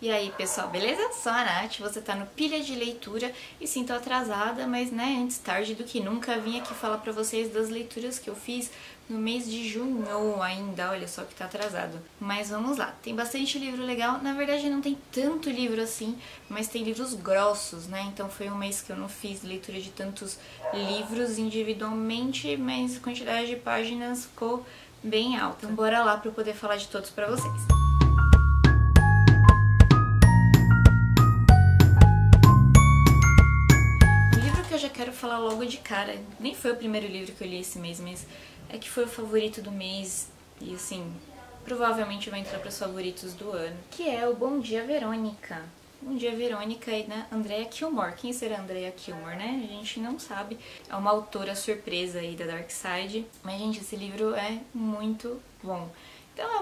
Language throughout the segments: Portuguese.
E aí pessoal, beleza? Sou a Nath, você tá no Pilha de Leitura e sim, tô atrasada, mas né, antes tarde do que nunca, vim aqui falar pra vocês das leituras que eu fiz no mês de junho ainda, olha só que tá atrasado. Mas vamos lá, tem bastante livro legal, na verdade não tem tanto livro assim, mas tem livros grossos, né? Então foi um mês que eu não fiz leitura de tantos livros individualmente, mas a quantidade de páginas ficou bem alta. Então bora lá pra eu poder falar de todos pra vocês. Eu já quero falar logo de cara, nem foi o primeiro livro que eu li esse mês, mas é que foi o favorito do mês e assim, provavelmente vai entrar para os favoritos do ano, que é o Bom Dia Verônica. Bom Dia Verônica e da Andrea Kilmore. Quem será Andrea Kilmore, né? A gente não sabe. É uma autora surpresa aí da Dark Side, mas gente, esse livro é muito bom. Então é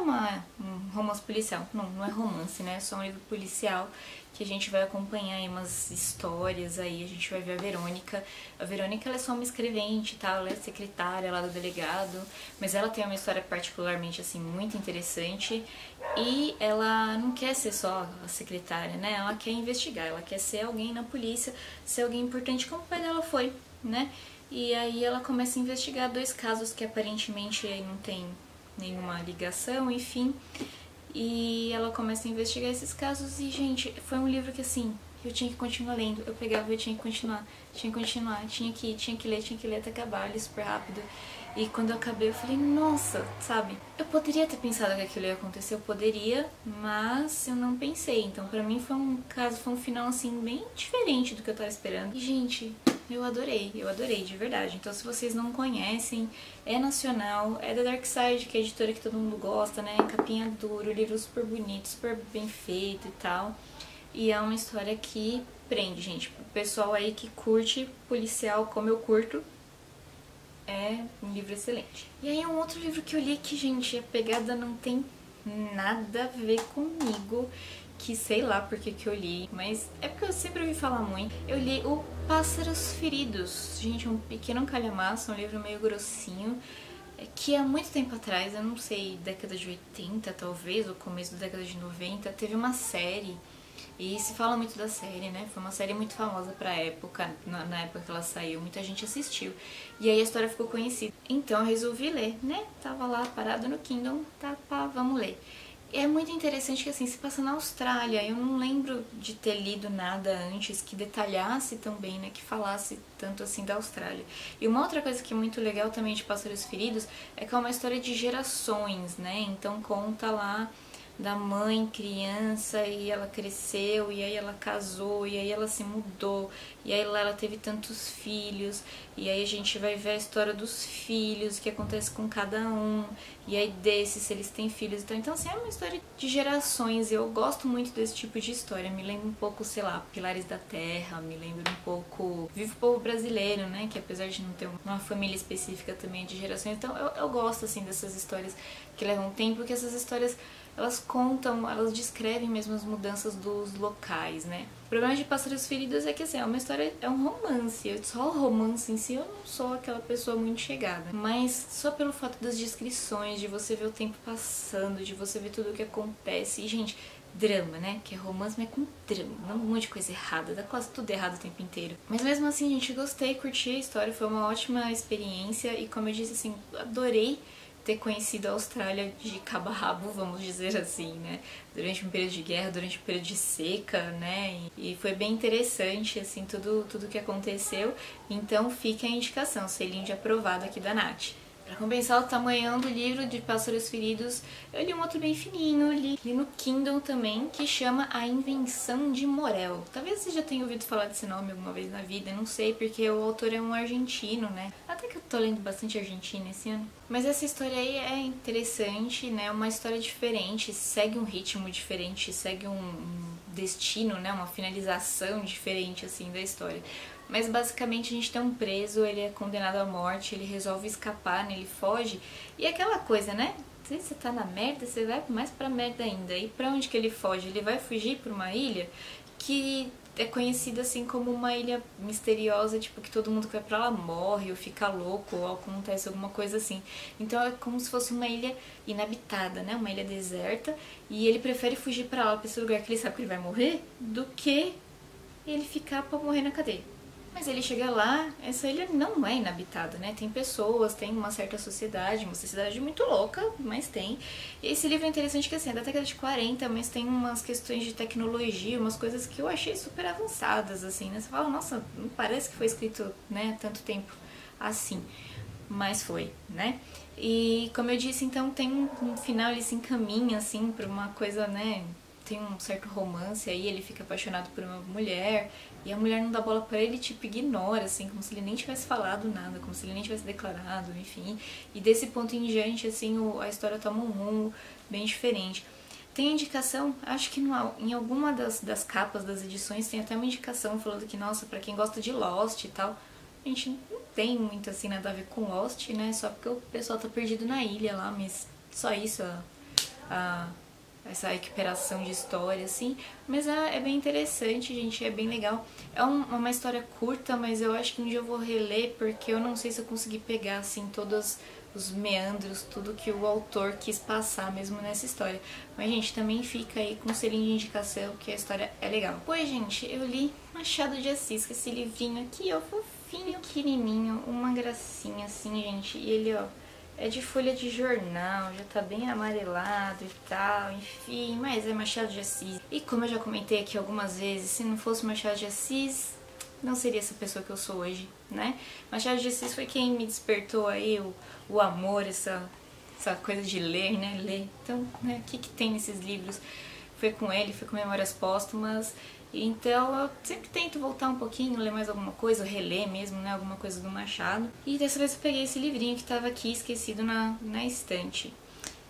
um romance policial, não é romance, né? É só um livro policial que a gente vai acompanhar aí umas histórias aí, a gente vai ver a Verônica. A Verônica, ela é só uma escrevente, tá? Ela é secretária lá do delegado, mas ela tem uma história particularmente, assim, muito interessante e ela não quer ser só a secretária, né? Ela quer investigar, ela quer ser alguém na polícia, ser alguém importante como o pai dela foi, né? E aí ela começa a investigar dois casos que aparentemente não tem nenhuma ligação, enfim, e ela começa a investigar esses casos e, gente, foi um livro que, assim, eu tinha que continuar lendo, eu pegava e eu tinha que continuar, tinha que ler até acabar, li super rápido, e quando eu acabei eu falei, nossa, sabe, eu poderia ter pensado que aquilo ia acontecer, eu poderia, mas eu não pensei, então pra mim foi um final, assim, bem diferente do que eu tava esperando, e, gente, eu adorei, de verdade. Então se vocês não conhecem, é nacional, é da Dark Side, que é a editora que todo mundo gosta, né? Capinha dura, livro super bonito, super bem feito e tal. E é uma história que prende, gente. Pro pessoal aí que curte policial como eu curto, é um livro excelente. E aí um outro livro que eu li que, gente, a pegada não tem nada a ver comigo, que sei lá porque que eu li, mas é porque eu sempre ouvi falar muito. Eu li o Pássaros Feridos, gente, um pequeno calhamaço, um livro meio grossinho, que há muito tempo atrás, eu não sei, década de 80 talvez, ou começo da década de 90, teve uma série, e se fala muito da série, né? Foi uma série muito famosa pra época, na época que ela saiu, muita gente assistiu. E aí a história ficou conhecida. Então eu resolvi ler, né? Tava lá parado no Kindle, tá, pá, vamos ler. É muito interessante que, assim, se passa na Austrália. Eu não lembro de ter lido nada antes que detalhasse tão bem, né, que falasse tanto assim da Austrália. E uma outra coisa que é muito legal também de Pássaros Feridos é que é uma história de gerações, né, então conta lá da mãe criança e ela cresceu e aí ela casou e aí ela se mudou e aí lá ela teve tantos filhos e aí a gente vai ver a história dos filhos, o que acontece com cada um e aí desses, se eles têm filhos, então assim, é uma história de gerações e eu gosto muito desse tipo de história, me lembra um pouco, sei lá, Pilares da Terra, me lembra um pouco Viva o Povo Brasileiro, né, que apesar de não ter uma família específica também de gerações, então eu gosto assim dessas histórias que levam tempo, que essas histórias elas contam, elas descrevem mesmo as mudanças dos locais, né? O problema de Pássaros Feridos é que, assim, é uma história, é um romance. Só o romance em si, eu não sou aquela pessoa muito chegada. Mas só pelo fato das descrições, de você ver o tempo passando, de você ver tudo o que acontece. E, gente, drama, né? Que é romance, mas com drama. Não um monte de coisa errada, dá quase tudo errado o tempo inteiro. Mas mesmo assim, gente, gostei, curti a história, foi uma ótima experiência. E como eu disse, assim, adorei ter conhecido a Austrália de cabo a rabo, vamos dizer assim, né? Durante um período de guerra, durante um período de seca, né? E foi bem interessante, assim, tudo que aconteceu. Então fica a indicação, selinho de aprovado aqui da Nath. Pra compensar o tamanhão do livro de Pássaros Feridos, eu li um outro bem fininho, li no Kindle também, que chama A Invenção de Morel. Talvez você já tenha ouvido falar desse nome alguma vez na vida, não sei, porque o autor é um argentino, né? Até que eu tô lendo bastante Argentina esse ano. Mas essa história aí é interessante, né? Uma história diferente, segue um ritmo diferente, segue um destino, né? Uma finalização diferente, assim, da história. Mas basicamente a gente tem um preso, ele é condenado à morte, ele resolve escapar, né? Ele foge. E aquela coisa, né? se você tá na merda, você vai mais pra merda ainda. E pra onde que ele foge? Ele vai fugir pra uma ilha que é conhecida assim como uma ilha misteriosa, tipo, que todo mundo que vai pra lá morre, ou fica louco, ou acontece alguma coisa assim. Então é como se fosse uma ilha inabitada, né? Uma ilha deserta, e ele prefere fugir pra lá, pra esse lugar que ele sabe que ele vai morrer, do que ele ficar pra morrer na cadeia. Mas ele chega lá, essa ilha não é inabitada, né? Tem pessoas, tem uma certa sociedade, uma sociedade muito louca, mas tem. E esse livro é interessante que assim, é da década de 40, mas tem umas questões de tecnologia, umas coisas que eu achei super avançadas, assim, né? Você fala, nossa, não parece que foi escrito, né, tanto tempo assim. Mas foi, né? E como eu disse, então tem um final, ele se encaminha, assim, pra uma coisa, né? Tem um certo romance aí, ele fica apaixonado por uma mulher, e a mulher não dá bola pra ele, tipo, ignora, assim, como se ele nem tivesse falado nada, como se ele nem tivesse declarado, enfim. E desse ponto em diante, assim, a história toma um rumo bem diferente. Tem indicação, acho que em alguma das capas das edições tem até uma indicação falando que, nossa, pra quem gosta de Lost e tal, a gente não tem muito, assim, nada a ver com Lost, né, só porque o pessoal tá perdido na ilha lá, mas só isso, essa recuperação de história, assim. Mas é bem interessante, gente, é bem legal. É uma história curta, mas eu acho que um dia eu vou reler, porque eu não sei se eu consegui pegar, assim, todos os meandros, tudo que o autor quis passar mesmo nessa história. Mas, gente, também fica aí com um selinho de indicação que a história é legal. Pois, gente, eu li Machado de Assis, que é esse livrinho aqui, ó, fofinho, pequenininho, uma gracinha, assim, gente. E ele, ó, é de folha de jornal, já tá bem amarelado e tal, enfim, mas é Machado de Assis. E como eu já comentei aqui algumas vezes, se não fosse Machado de Assis, não seria essa pessoa que eu sou hoje, né? Machado de Assis foi quem me despertou aí o amor, essa coisa de ler, né? Ler. Então, né, o que tem nesses livros? Foi com ele, foi com Memórias Póstumas. Então eu sempre tento voltar um pouquinho, ler mais alguma coisa, reler mesmo, né, alguma coisa do Machado. E dessa vez eu peguei esse livrinho que estava aqui esquecido na estante.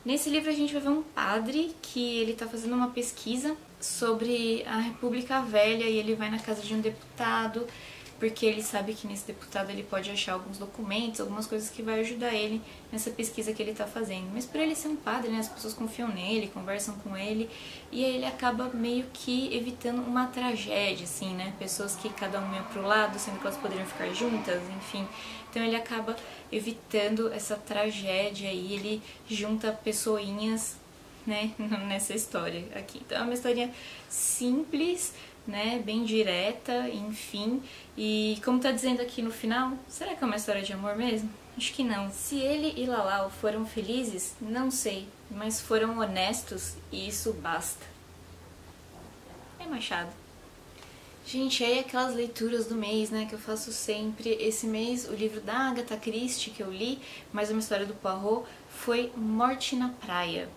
Nesse livro a gente vai ver um padre que ele está fazendo uma pesquisa sobre a República Velha e ele vai na casa de um deputado, porque ele sabe que nesse deputado ele pode achar alguns documentos, algumas coisas que vai ajudar ele nessa pesquisa que ele está fazendo. Mas por ele ser um padre, né, as pessoas confiam nele, conversam com ele, e aí ele acaba meio que evitando uma tragédia, assim, né? Pessoas que cada um ia pro lado, sendo que elas poderiam ficar juntas, enfim. Então ele acaba evitando essa tragédia e ele junta pessoinhas, né, nessa história aqui. Então é uma história simples, né, bem direta, enfim. E como tá dizendo aqui no final, será que é uma história de amor mesmo? Acho que não. Se ele e Lalau foram felizes, não sei, mas foram honestos e isso basta. É Machado. Gente, aí aquelas leituras do mês, né, que eu faço sempre. Esse mês, o livro da Agatha Christie que eu li, mais uma história do Poirot, foi Morte na Praia.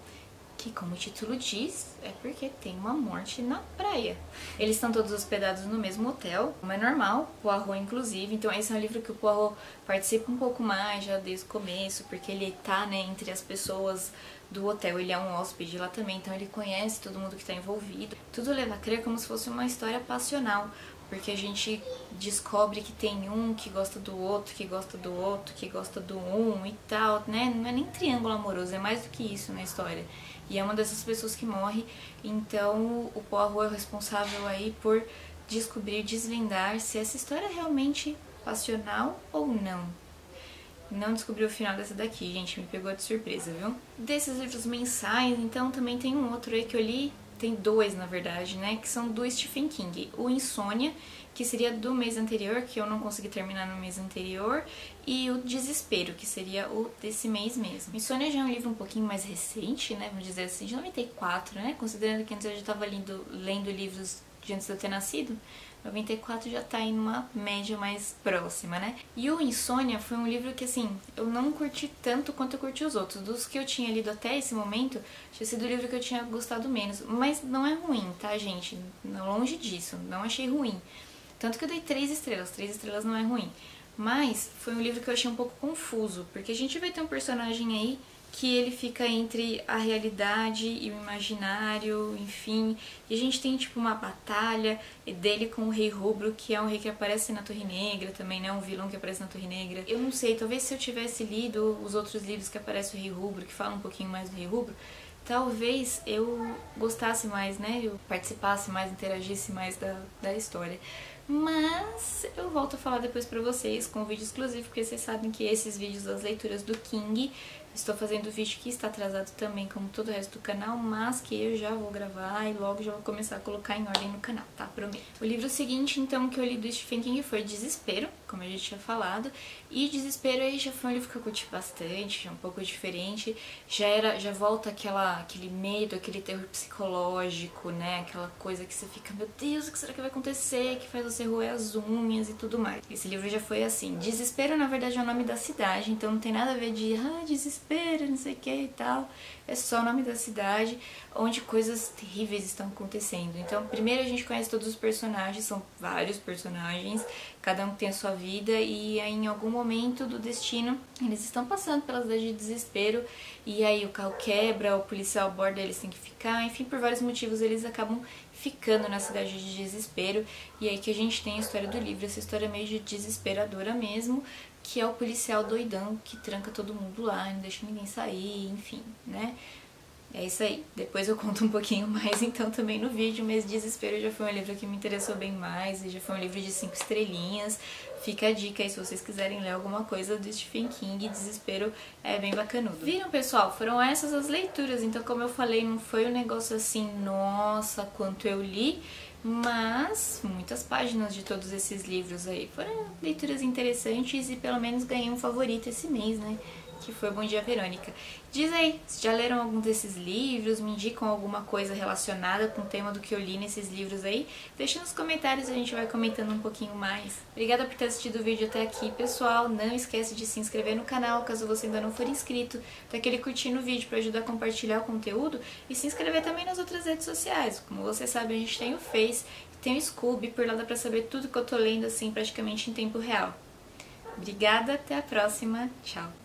Que, como o título diz, é porque tem uma morte na praia. Eles estão todos hospedados no mesmo hotel, como é normal, Poirot inclusive. Então esse é um livro que o Poirot participa um pouco mais já desde o começo, porque ele tá, né, entre as pessoas do hotel, ele é um hóspede lá também, então ele conhece todo mundo que está envolvido. Tudo leva a crer como se fosse uma história passional, porque a gente descobre que tem um que gosta do outro, que gosta do outro, que gosta do um e tal, né? Não é nem triângulo amoroso, é mais do que isso na história. E é uma dessas pessoas que morre, então o Poirot é o responsável aí por descobrir, desvendar se essa história é realmente passional ou não. Não descobri o final dessa daqui, gente, me pegou de surpresa, viu? Desses livros mensais, então, também tem um outro aí que eu li, tem dois, na verdade, né, que são do Stephen King. O Insônia, que seria do mês anterior, que eu não consegui terminar no mês anterior, e o Desespero, que seria o desse mês mesmo. Insônia já é um livro um pouquinho mais recente, né, vamos dizer assim, de 94, né, considerando que antes eu já estava lendo livros de antes de eu ter nascido. 94 já tá em uma média mais próxima, né? E o Insônia foi um livro que, assim, eu não curti tanto quanto eu curti os outros. Dos que eu tinha lido até esse momento, tinha sido o livro que eu tinha gostado menos. Mas não é ruim, tá, gente? Longe disso, não achei ruim. Tanto que eu dei 3 estrelas, 3 estrelas não é ruim. Mas foi um livro que eu achei um pouco confuso, porque a gente vai ter um personagem aí que ele fica entre a realidade e o imaginário, enfim. E a gente tem tipo uma batalha dele com o Rei Rubro, que é um rei que aparece na Torre Negra também, né? Um vilão que aparece na Torre Negra. Eu não sei, talvez se eu tivesse lido os outros livros que aparece o Rei Rubro, que falam um pouquinho mais do Rei Rubro, talvez eu gostasse mais, né? Eu participasse mais, interagisse mais da história. Mas eu volto a falar depois pra vocês com um vídeo exclusivo, porque vocês sabem que esses vídeos das leituras do King, estou fazendo vídeo que está atrasado também, como todo o resto do canal, mas que eu já vou gravar e logo já vou começar a colocar em ordem no canal, tá? Prometo. O livro seguinte, então, que eu li do Stephen King foi Desespero, como a gente tinha falado, e Desespero aí já foi um livro que eu curti bastante, já um pouco diferente, já volta aquele medo, aquele terror psicológico, né? Aquela coisa que você fica, meu Deus, o que será que vai acontecer? Que faz você roer as unhas e tudo mais. Esse livro já foi assim. Desespero, na verdade, é o nome da cidade, então não tem nada a ver de desespero, não sei o que e tal. É só o nome da cidade onde coisas terríveis estão acontecendo. Então, primeiro a gente conhece todos os personagens, são vários personagens, cada um tem a sua vida e aí, em algum momento do destino eles estão passando pela cidade de desespero e aí o carro quebra, o policial aborda, eles têm que ficar, enfim, por vários motivos eles acabam ficando na cidade de desespero e aí que a gente tem a história do livro, essa história meio de desesperadora mesmo, que é o policial doidão que tranca todo mundo lá, não deixa ninguém sair, enfim, né? É isso aí. Depois eu conto um pouquinho mais então também no vídeo, mas Desespero já foi um livro que me interessou bem mais e já foi um livro de 5 estrelinhas. Fica a dica aí se vocês quiserem ler alguma coisa do Stephen King, Desespero é bem bacanudo. Viram, pessoal? Foram essas as leituras, então como eu falei, não foi um negócio assim, nossa, quanto eu li, mas muitas páginas de todos esses livros aí. Foram leituras interessantes e pelo menos ganhei um favorito esse mês, né? Que foi Bom Dia, Verônica. Diz aí, se já leram algum desses livros, me indicam alguma coisa relacionada com o tema do que eu li nesses livros aí? Deixa nos comentários, a gente vai comentando um pouquinho mais. Obrigada por ter assistido o vídeo até aqui, pessoal. Não esquece de se inscrever no canal, caso você ainda não for inscrito. Dá aquele curtir no vídeo para ajudar a compartilhar o conteúdo e se inscrever também nas outras redes sociais. Como você sabe, a gente tem o Face, tem o Scooby, por lá dá pra saber tudo que eu tô lendo assim praticamente em tempo real. Obrigada, até a próxima. Tchau.